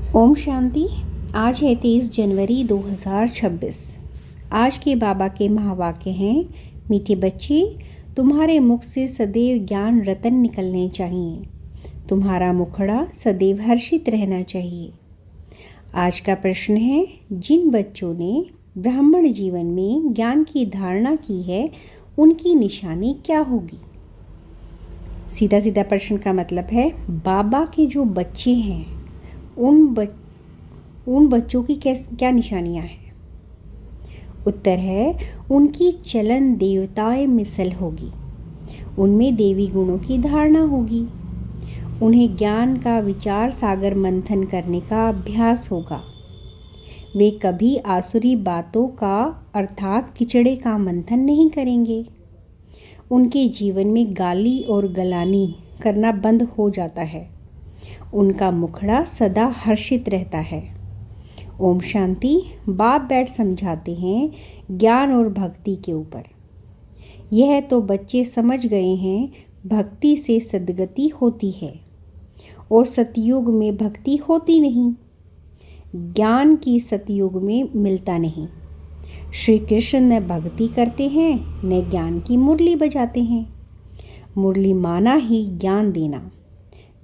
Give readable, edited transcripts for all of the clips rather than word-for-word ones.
ओम शांति। आज है 23 जनवरी 2026। आज के बाबा के महावाक्य हैं, मीठे बच्चे, तुम्हारे मुख से सदैव ज्ञान रतन निकलने चाहिए। तुम्हारा मुखड़ा सदैव हर्षित रहना चाहिए। आज का प्रश्न है, जिन बच्चों ने ब्राह्मण जीवन में ज्ञान की धारणा की है, उनकी निशानी क्या होगी? सीधा सीधा प्रश्न का मतलब है, बाबा के जो बच्चे हैं उन बच्चों की क्या निशानियां हैं? उत्तर है, उनकी चलन देवताएं मिसल होगी। उनमें देवी गुणों की धारणा होगी। उन्हें ज्ञान का विचार सागर मंथन करने का अभ्यास होगा। वे कभी आसुरी बातों का अर्थात किचड़े का मंथन नहीं करेंगे। उनके जीवन में गाली और गलानी करना बंद हो जाता है। उनका मुखड़ा सदा हर्षित रहता है। ओम शांति। बाप बैठ समझाते हैं ज्ञान और भक्ति के ऊपर। यह तो बच्चे समझ गए हैं, भक्ति से सद्गति होती है और सतयुग में भक्ति होती नहीं। ज्ञान की सतयुग में मिलता नहीं। श्री कृष्ण न भक्ति करते हैं न ज्ञान की मुरली बजाते हैं। मुरली माना ही ज्ञान देना।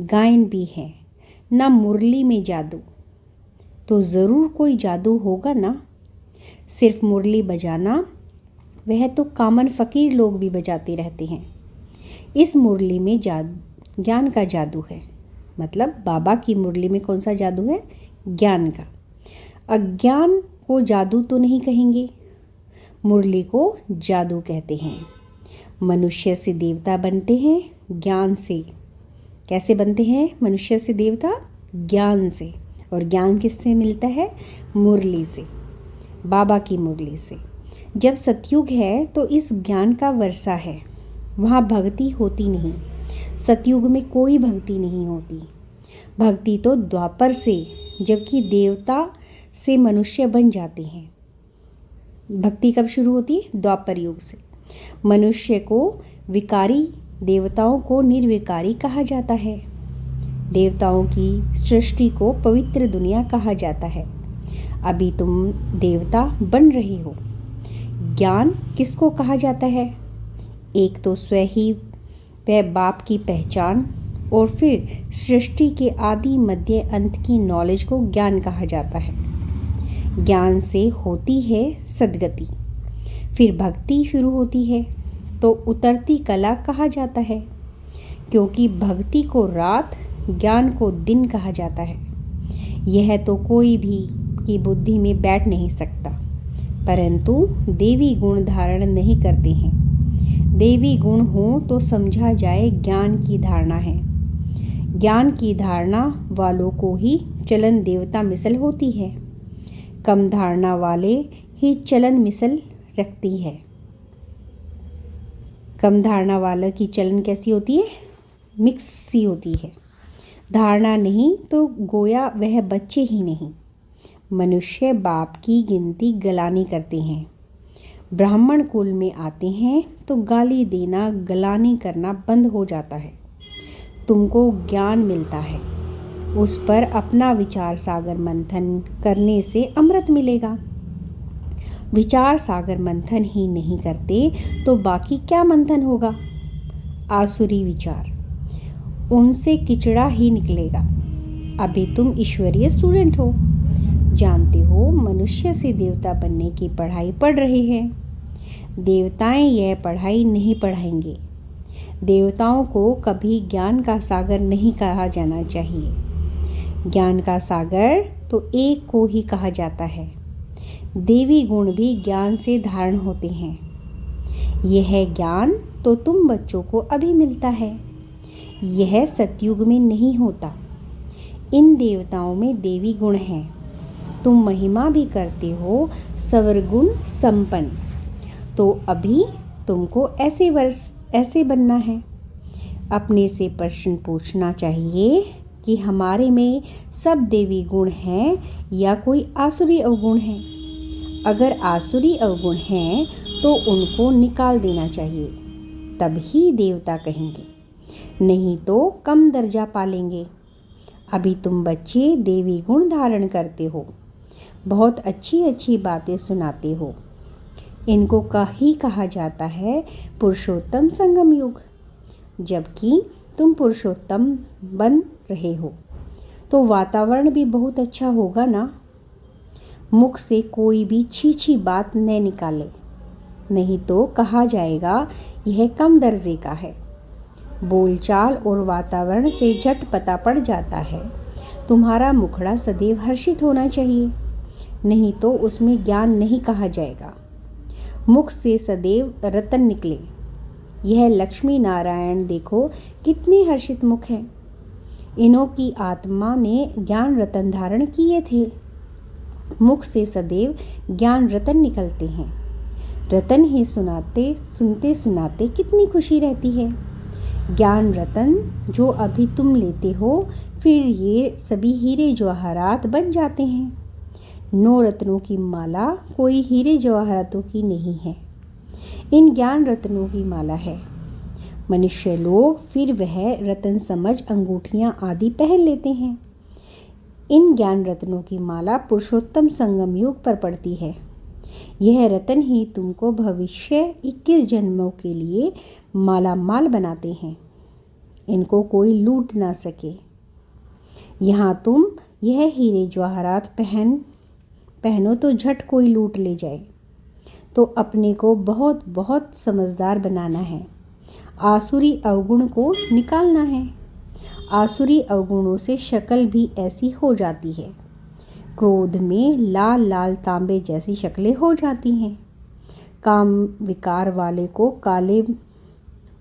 गायन भी है ना, मुरली में जादू तो ज़रूर कोई जादू होगा ना। सिर्फ मुरली बजाना वह तो कॉमन फ़कीर लोग भी बजाते रहते हैं। इस मुरली में ज्ञान का जादू है। मतलब बाबा की मुरली में कौन सा जादू है? ज्ञान का। अज्ञान को जादू तो नहीं कहेंगे, मुरली को जादू कहते हैं। मनुष्य से देवता बनते हैं ज्ञान से। कैसे बनते हैं मनुष्य से देवता? ज्ञान से। और ज्ञान किससे मिलता है? मुरली से, बाबा की मुरली से। जब सतयुग है तो इस ज्ञान का वर्षा है। वहाँ भक्ति होती नहीं। सतयुग में कोई भक्ति नहीं होती। भक्ति तो द्वापर से, जबकि देवता से मनुष्य बन जाते हैं। भक्ति कब शुरू होती है? द्वापर युग से। मनुष्य को विकारी, देवताओं को निर्विकारी कहा जाता है। देवताओं की सृष्टि को पवित्र दुनिया कहा जाता है। अभी तुम देवता बन रहे हो। ज्ञान किसको कहा जाता है? एक तो स्वयं वह बाप की पहचान, और फिर सृष्टि के आदि मध्य अंत की नॉलेज को ज्ञान कहा जाता है। ज्ञान से होती है सद्गति। फिर भक्ति शुरू होती है तो उतरती कला कहा जाता है, क्योंकि भक्ति को रात, ज्ञान को दिन कहा जाता है। यह तो कोई भी की बुद्धि में बैठ नहीं सकता, परंतु देवी गुण धारण नहीं करते हैं। देवी गुण हो तो समझा जाए ज्ञान की धारणा है। ज्ञान की धारणा वालों को ही चलन देवता मिसल होती है। कम धारणा वाले ही चलन मिसल रखती है। कम धारणा वाले की चलन कैसी होती है? मिक्स सी होती है। धारणा नहीं तो गोया वह बच्चे ही नहीं। मनुष्य बाप की गिनती गलानी करते हैं। ब्राह्मण कुल में आते हैं तो गाली देना, गलानी करना बंद हो जाता है। तुमको ज्ञान मिलता है, उस पर अपना विचार सागर मंथन करने से अमृत मिलेगा। विचार सागर मंथन ही नहीं करते तो बाकी क्या मंथन होगा? आसुरी विचार, उनसे किचड़ा ही निकलेगा। अभी तुम ईश्वरीय स्टूडेंट हो, जानते हो मनुष्य से देवता बनने की पढ़ाई पढ़ रहे हैं। देवताएं यह पढ़ाई नहीं पढ़ाएंगे। देवताओं को कभी ज्ञान का सागर नहीं कहा जाना चाहिए। ज्ञान का सागर तो एक को ही कहा जाता है। देवी गुण भी ज्ञान से धारण होते हैं। यह ज्ञान तो तुम बच्चों को अभी मिलता है। यह सतयुग में नहीं होता। इन देवताओं में देवी गुण हैं। तुम महिमा भी करते हो सवरगुण संपन्न। तो अभी तुमको ऐसे बनना है। अपने से प्रश्न पूछना चाहिए कि हमारे में सब देवी गुण हैं या कोई आसुरी अवगुण हैं। अगर आसुरी अवगुण हैं तो उनको निकाल देना चाहिए, तभी देवता कहेंगे, नहीं तो कम दर्जा पालेंगे। अभी तुम बच्चे देवी गुण धारण करते हो, बहुत अच्छी अच्छी बातें सुनाते हो। इनको कहा जाता है पुरुषोत्तम संगम युग। जबकि तुम पुरुषोत्तम बन रहे हो तो वातावरण भी बहुत अच्छा होगा ना। मुख से कोई भी छी बात न निकाले, नहीं तो कहा जाएगा यह कम दर्जे का है। बोलचाल और वातावरण से झट पता पड़ जाता है। तुम्हारा मुखड़ा सदैव हर्षित होना चाहिए, नहीं तो उसमें ज्ञान नहीं कहा जाएगा। मुख से सदैव रतन निकले। यह लक्ष्मी नारायण देखो कितने हर्षित मुख हैं। इन्हों की आत्मा ने ज्ञान रतन धारण किए थे। मुख से सदैव ज्ञान रतन निकलते हैं। रतन ही सुनते सुनाते कितनी खुशी रहती है। ज्ञान रतन जो अभी तुम लेते हो, फिर ये सभी हीरे जवाहरात बन जाते हैं। 9 रत्नों की माला कोई हीरे जवाहरातों की नहीं है, इन ज्ञान रत्नों की माला है। मनुष्य लोग फिर वह रतन समझ अंगूठियां आदि पहन लेते हैं। इन ज्ञान रत्नों की माला पुरुषोत्तम संगम युग पर पड़ती है। यह रतन ही तुमको भविष्य 21 जन्मों के लिए माला माल बनाते हैं। इनको कोई लूट ना सके। यहाँ तुम यह हीरे जवाहरात पहनो तो झट कोई लूट ले जाए। तो अपने को बहुत बहुत समझदार बनाना है। आसुरी अवगुण को निकालना है। आसुरी अवगुणों से शक्ल भी ऐसी हो जाती है। क्रोध में लाल लाल तांबे जैसी शक्लें हो जाती हैं। काम विकार वाले को काले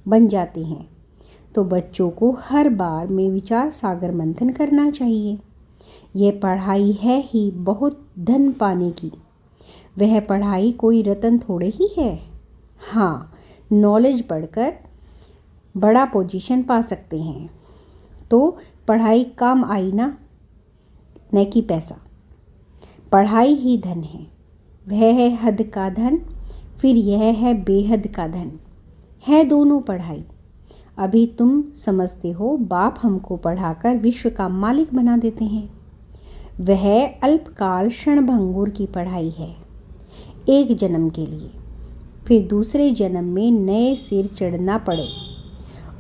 बन जाते हैं। तो बच्चों को हर बार में विचार सागर मंथन करना चाहिए। यह पढ़ाई है ही बहुत धन पाने की। वह पढ़ाई कोई रतन थोड़े ही है। हाँ, नॉलेज पढ़कर बड़ा पोजीशन पा सकते हैं, तो पढ़ाई काम आई ना, न कि पैसा। पढ़ाई ही धन है। वह है हद का धन, फिर यह है बेहद का धन। है दोनों पढ़ाई। अभी तुम समझते हो बाप हमको पढ़ाकर विश्व का मालिक बना देते हैं। वह अल्पकाल क्षणभंगुर की पढ़ाई है, एक जन्म के लिए। फिर दूसरे जन्म में नए सिर चढ़ना पड़े।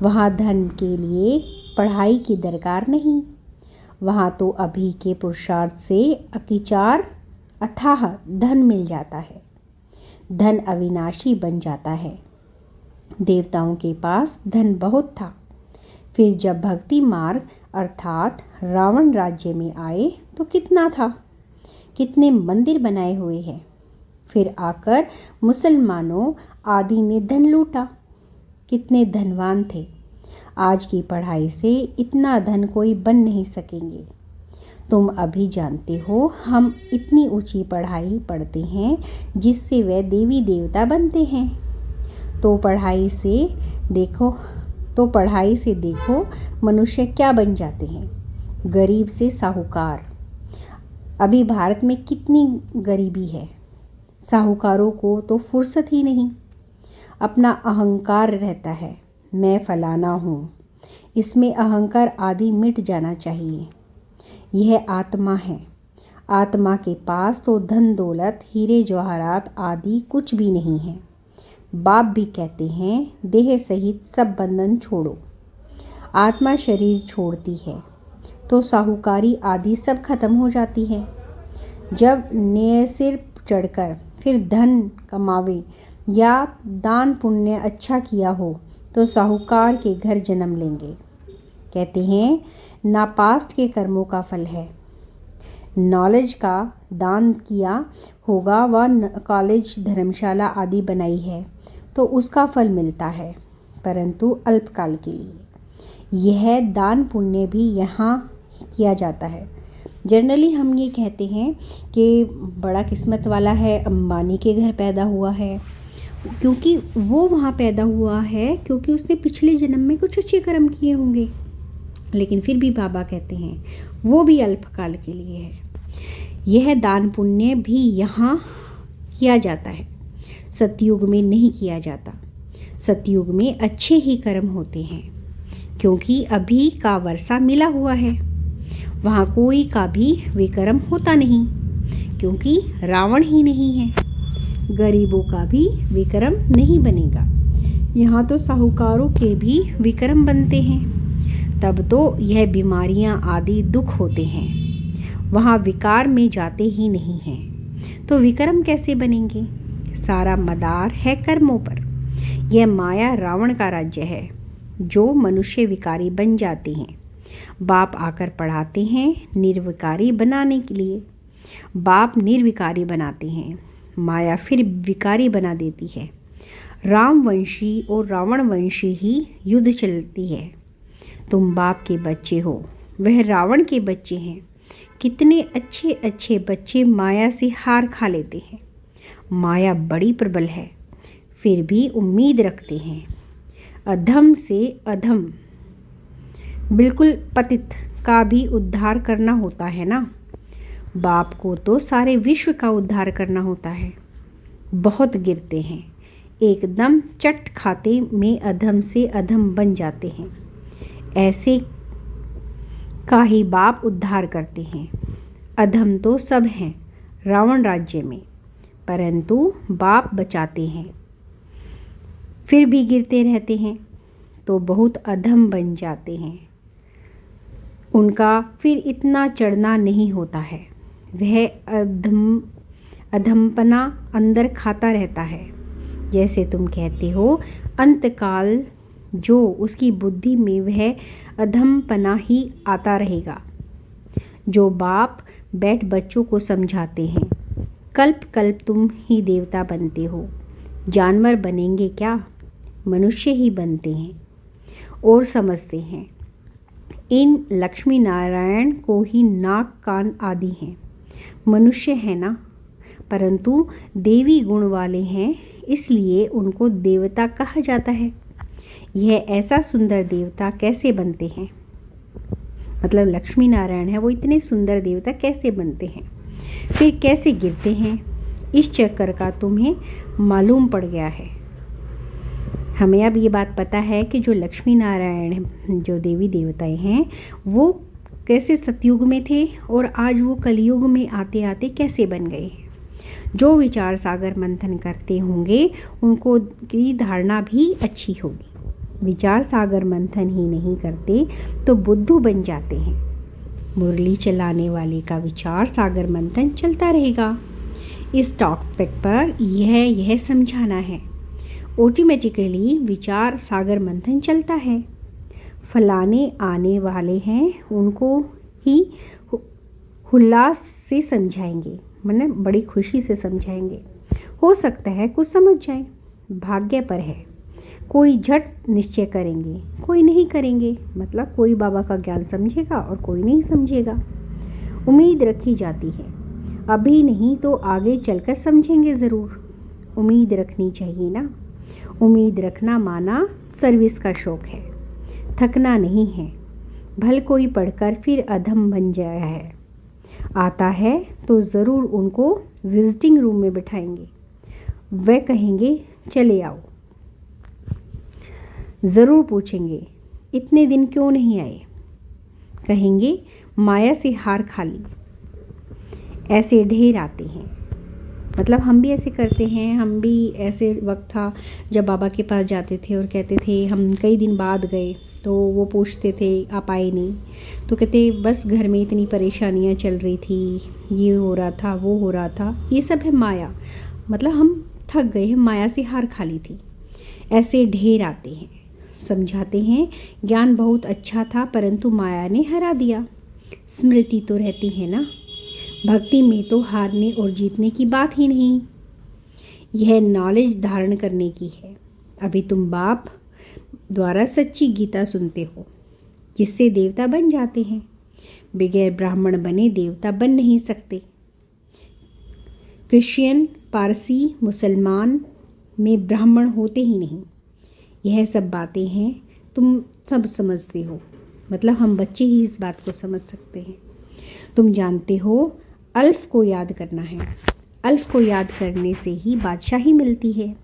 वहाँ धन के लिए पढ़ाई की दरकार नहीं। वहाँ तो अभी के पुरुषार्थ से अकिचार अथाह धन मिल जाता है। धन अविनाशी बन जाता है। देवताओं के पास धन बहुत था। फिर जब भक्ति मार्ग अर्थात रावण राज्य में आए तो कितना था, कितने मंदिर बनाए हुए हैं। फिर आकर मुसलमानों आदि ने धन लूटा, कितने धनवान थे। आज की पढ़ाई से इतना धन कोई बन नहीं सकेंगे। तुम अभी जानते हो हम इतनी ऊंची पढ़ाई पढ़ते हैं जिससे वे देवी देवता बनते हैं। तो पढ़ाई से देखो मनुष्य क्या बन जाते हैं। गरीब से साहूकार। अभी भारत में कितनी गरीबी है। साहूकारों को तो फुर्सत ही नहीं। अपना अहंकार रहता है, मैं फलाना हूँ। इसमें अहंकार आदि मिट जाना चाहिए। यह आत्मा है। आत्मा के पास तो धन दौलत हीरे जवाहरात आदि कुछ भी नहीं है। बाप भी कहते हैं देह सहित सब बंधन छोड़ो। आत्मा शरीर छोड़ती है तो साहूकारी आदि सब खत्म हो जाती है। जब नए सिर चढ़कर फिर धन कमावे या दान पुण्य अच्छा किया हो तो साहूकार के घर जन्म लेंगे। कहते हैं ना पास्ट के कर्मों का फल है। नॉलेज का दान किया होगा व कॉलेज धर्मशाला आदि बनाई है तो उसका फल मिलता है, परंतु अल्पकाल के लिए। यह दान पुण्य भी यहाँ किया जाता है। जनरली हम ये कहते हैं कि बड़ा किस्मत वाला है, अंबानी के घर पैदा हुआ है, क्योंकि वो वहाँ पैदा हुआ है क्योंकि उसने पिछले जन्म में कुछ अच्छे कर्म किए होंगे। लेकिन फिर भी बाबा कहते हैं वो भी अल्पकाल के लिए है। यह दान पुण्य भी यहाँ किया जाता है, सतयुग में नहीं किया जाता। सतयुग में अच्छे ही कर्म होते हैं क्योंकि अभी का वर्षा मिला हुआ है। वहाँ कोई का भी विक्रम होता नहीं, क्योंकि रावण ही नहीं है। गरीबों का भी विक्रम नहीं बनेगा। यहाँ तो साहूकारों के भी विक्रम बनते हैं। तब तो यह बीमारियाँ आदि दुख होते हैं, वहाँ विकार में जाते ही नहीं हैं। तो विक्रम कैसे बनेंगे? सारा मदार है कर्मों पर। यह माया रावण का राज्य है, जो मनुष्य विकारी बन जाते हैं। बाप आकर पढ़ाते हैं निर्विकारी बनाने के लिए। बाप निर्विकारी बनाते हैं, माया फिर विकारी बना देती है। रामवंशी और रावणवंशी ही युद्ध चलती है। तुम बाप के बच्चे हो, वह रावण के बच्चे हैं। कितने अच्छे अच्छे बच्चे माया से हार खा लेते हैं। माया बड़ी प्रबल है, फिर भी उम्मीद रखते हैं। अधम से अधम, बिल्कुल पतित का भी उद्धार करना होता है ना। बाप को तो सारे विश्व का उद्धार करना होता है। बहुत गिरते हैं, एकदम चट खाते में अधम से अधम बन जाते हैं। ऐसे का ही बाप उद्धार करते हैं। अधम तो सब हैं रावण राज्य में, परंतु बाप बचाते हैं। फिर भी गिरते रहते हैं तो बहुत अधम बन जाते हैं। उनका फिर इतना चढ़ना नहीं होता है। वह अधमपना अंदर खाता रहता है। जैसे तुम कहते हो, अंतकाल जो उसकी बुद्धि में वह अधमपना ही आता रहेगा। जो बाप बैठ बच्चों को समझाते हैं, कल्प कल्प तुम ही देवता बनते हो। जानवर बनेंगे क्या, मनुष्य ही बनते हैं और समझते हैं। इन लक्ष्मी नारायण को ही नाक कान आदि हैं। मनुष्य है ना, परंतु देवी गुण वाले हैं, इसलिए उनको देवता कहा जाता है। यह ऐसा सुंदर देवता कैसे बनते हैं? मतलब लक्ष्मी नारायण है, वो इतने सुंदर देवता कैसे बनते हैं? फिर कैसे गिरते हैं? इस चक्कर का तुम्हें मालूम पड़ गया है। हमें अब ये बात पता है कि जो लक्ष्मी नारायण जो देवी देवताएं हैं, वो कैसे सतयुग में थे और आज वो कलयुग में आते आते कैसे बन गए। जो विचार सागर मंथन करते होंगे उनको की धारणा भी अच्छी होगी। विचार सागर मंथन ही नहीं करते तो बुद्धू बन जाते हैं। मुरली चलाने वाले का विचार सागर मंथन चलता रहेगा। इस टॉपिक पर यह समझाना है। ऑटोमेटिकली विचार सागर मंथन चलता है। फलाने आने वाले हैं, उनको ही उल्लास से समझाएंगे, मतलब बड़ी खुशी से समझाएंगे। हो सकता है कुछ समझ जाए, भाग्य पर है। कोई झट निश्चय करेंगे, कोई नहीं करेंगे। मतलब कोई बाबा का ज्ञान समझेगा और कोई नहीं समझेगा। उम्मीद रखी जाती है, अभी नहीं तो आगे चलकर समझेंगे ज़रूर। उम्मीद रखनी चाहिए ना। उम्मीद रखना माना सर्विस का शौक़ है, थकना नहीं है। भल कोई पढ़कर फिर अधम बन जाया है, आता है तो ज़रूर उनको विजिटिंग रूम में बिठाएंगे। वह कहेंगे चले आओ। ज़रूर पूछेंगे इतने दिन क्यों नहीं आए। कहेंगे माया से हार खा ली। ऐसे ढेर आते हैं। मतलब हम भी ऐसे करते हैं। हम भी ऐसे वक्त था जब बाबा के पास जाते थे और कहते थे हम कई दिन बाद गए, तो वो पूछते थे आप आए नहीं, तो कहते बस घर में इतनी परेशानियां चल रही थी, ये हो रहा था वो हो रहा था। ये सब है माया। मतलब हम थक गए हैं, माया से हार खा ली थी। ऐसे ढेर आते हैं, समझाते हैं ज्ञान बहुत अच्छा था परंतु माया ने हरा दिया। स्मृति तो रहती है ना। भक्ति में तो हारने और जीतने की बात ही नहीं, यह नॉलेज धारण करने की है। अभी तुम बाप द्वारा सच्ची गीता सुनते हो, जिससे देवता बन जाते हैं। बगैर ब्राह्मण बने देवता बन नहीं सकते। क्रिश्चियन, पारसी, मुसलमान में ब्राह्मण होते ही नहीं। यह सब बातें हैं, तुम सब समझते हो। मतलब हम बच्चे ही इस बात को समझ सकते हैं। तुम जानते हो अल्फ को याद करना है। अल्फ को याद करने से ही बादशाही मिलती है।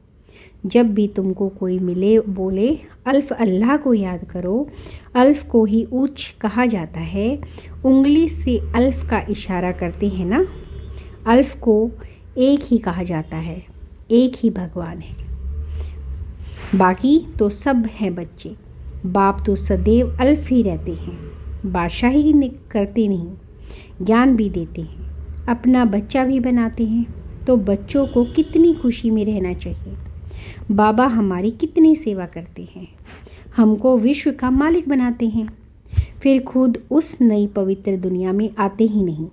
जब भी तुमको कोई मिले बोले अल्फ अल्लाह को याद करो। अल्फ को ही ऊंच कहा जाता है। उंगली से अल्फ का इशारा करते हैं ना। अल्फ को एक ही कहा जाता है, एक ही भगवान है, बाकी तो सब हैं बच्चे। बाप तो सदैव अल्फ ही रहते हैं, बादशाही करते नहीं, ज्ञान भी देते हैं, अपना बच्चा भी बनाते हैं। तो बच्चों को कितनी खुशी में रहना चाहिए। बाबा हमारी कितनी सेवा करते हैं, हमको विश्व का मालिक बनाते हैं, फिर खुद उस नई पवित्र दुनिया में आते ही नहीं।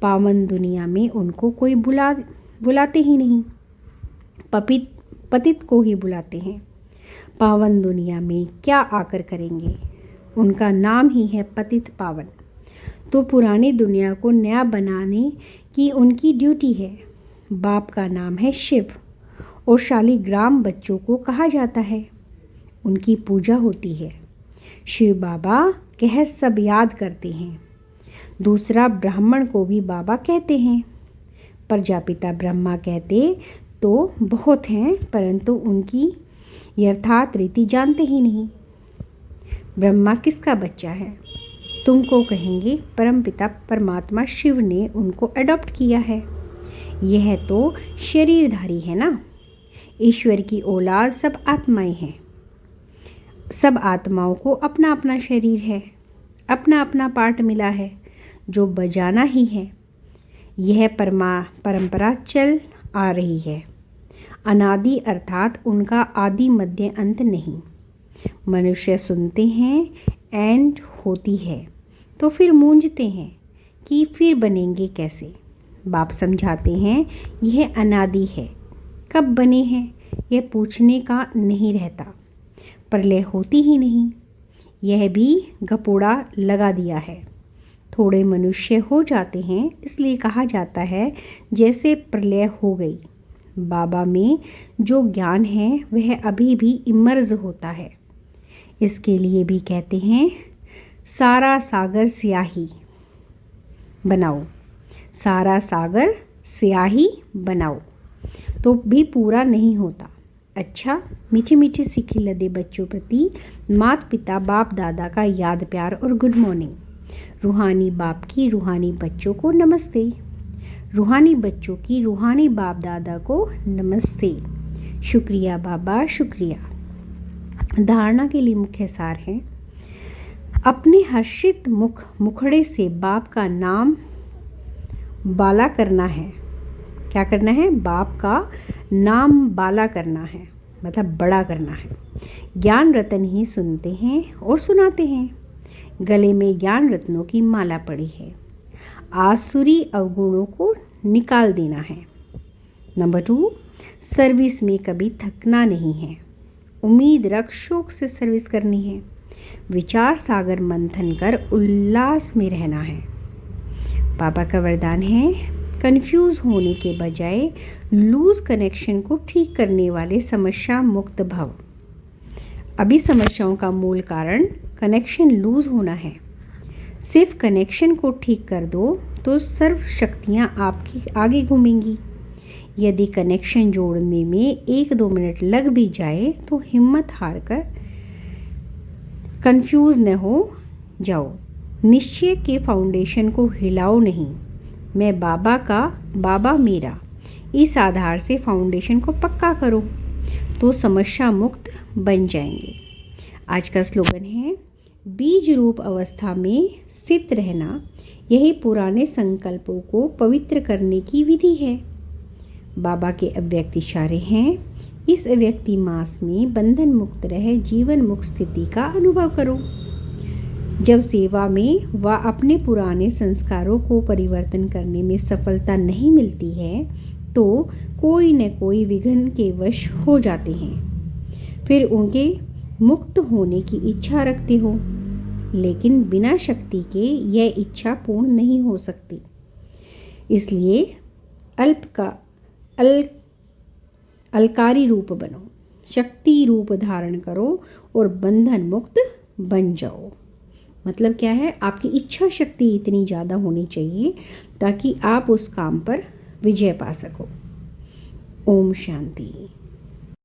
पावन दुनिया में उनको कोई बुलाते ही नहीं, पतित को ही बुलाते हैं। पावन दुनिया में क्या आकर करेंगे, उनका नाम ही है पतित पावन। तो पुरानी दुनिया को नया बनाने की उनकी ड्यूटी है। बाप का नाम है शिव और शालिग्राम बच्चों को कहा जाता है, उनकी पूजा होती है। शिव बाबा कह सब याद करते हैं। दूसरा ब्राह्मण को भी बाबा कहते हैं। प्रजापिता ब्रह्मा कहते तो बहुत हैं, परंतु उनकी यथार्थ रीति जानते ही नहीं। ब्रह्मा किसका बच्चा है? तुमको कहेंगे परमपिता परमात्मा शिव ने उनको अडॉप्ट किया है। यह तो शरीरधारी है ना। ईश्वर की औलाद सब आत्माएं हैं। सब आत्माओं को अपना अपना शरीर है, अपना अपना पार्ट मिला है जो बजाना ही है। यह परंपरा चल आ रही है। अनादि अर्थात उनका आदि मध्य अंत नहीं। मनुष्य सुनते हैं एंड होती है तो फिर मूंझते हैं कि फिर बनेंगे कैसे। बाप समझाते हैं यह अनादि है, कब बने हैं यह पूछने का नहीं रहता। प्रलय होती ही नहीं, यह भी गपोड़ा लगा दिया है। थोड़े मनुष्य हो जाते हैं इसलिए कहा जाता है जैसे प्रलय हो गई। बाबा में जो ज्ञान है वह अभी भी इमर्ज होता है। इसके लिए भी कहते हैं सारा सागर स्याही बनाओ, सारा सागर स्याही बनाओ, तो भी पूरा नहीं होता। अच्छा, मीठे मीठे सीखे लदे बच्चों प्रति माता पिता बाप दादा का याद प्यार और गुड मॉर्निंग। रूहानी बाप की रूहानी बच्चों को नमस्ते, रूहानी बच्चों की रूहानी बाप दादा को नमस्ते। शुक्रिया बाबा, शुक्रिया। धारणा के लिए मुख्य सार है, अपने हर्षित मुखड़े से बाप का नाम बाला करना है। क्या करना है? बाप का नाम बाला करना है, मतलब बड़ा करना है। ज्ञान रत्न ही सुनते हैं और सुनाते हैं। गले में ज्ञान रत्नों की माला पड़ी है। आसुरी अवगुणों को निकाल देना है। नंबर 2, सर्विस में कभी थकना नहीं है। उम्मीद रख शौक से सर्विस करनी है। विचार सागर मंथन कर उल्लास में रहना है। पापा का वरदान है, कंफ्यूज होने के बजाय लूज कनेक्शन को ठीक करने वाले समस्या मुक्त भव। अभी समस्याओं का मूल कारण कनेक्शन लूज होना है। सिर्फ कनेक्शन को ठीक कर दो तो सर्व शक्तियाँ आपकी आगे घूमेंगी। यदि कनेक्शन जोड़ने में 1-2 मिनट लग भी जाए तो हिम्मत हार कर कंफ्यूज न हो जाओ। निश्चय के फाउंडेशन को हिलाओ नहीं। मैं बाबा का, बाबा मेरा, इस आधार से फाउंडेशन को पक्का करो तो समस्या मुक्त बन जाएंगे। आज का स्लोगन है, बीज रूप अवस्था में स्थित रहना यही पुराने संकल्पों को पवित्र करने की विधि है। बाबा के अव्यक्त इशारे हैं, इस अव्यक्ति मास में बंधन मुक्त रह जीवन मुक्त स्थिति का अनुभव करो। जब सेवा में व अपने पुराने संस्कारों को परिवर्तन करने में सफलता नहीं मिलती है तो कोई न कोई विघ्न के वश हो जाते हैं। फिर उनके मुक्त होने की इच्छा रखते हो, लेकिन बिना शक्ति के यह इच्छा पूर्ण नहीं हो सकती। इसलिए अलकारी रूप बनो, शक्ति रूप धारण करो और बंधन मुक्त बन जाओ। मतलब क्या है? आपकी इच्छा शक्ति इतनी ज़्यादा होनी चाहिए ताकि आप उस काम पर विजय पा सको। ओम शांति।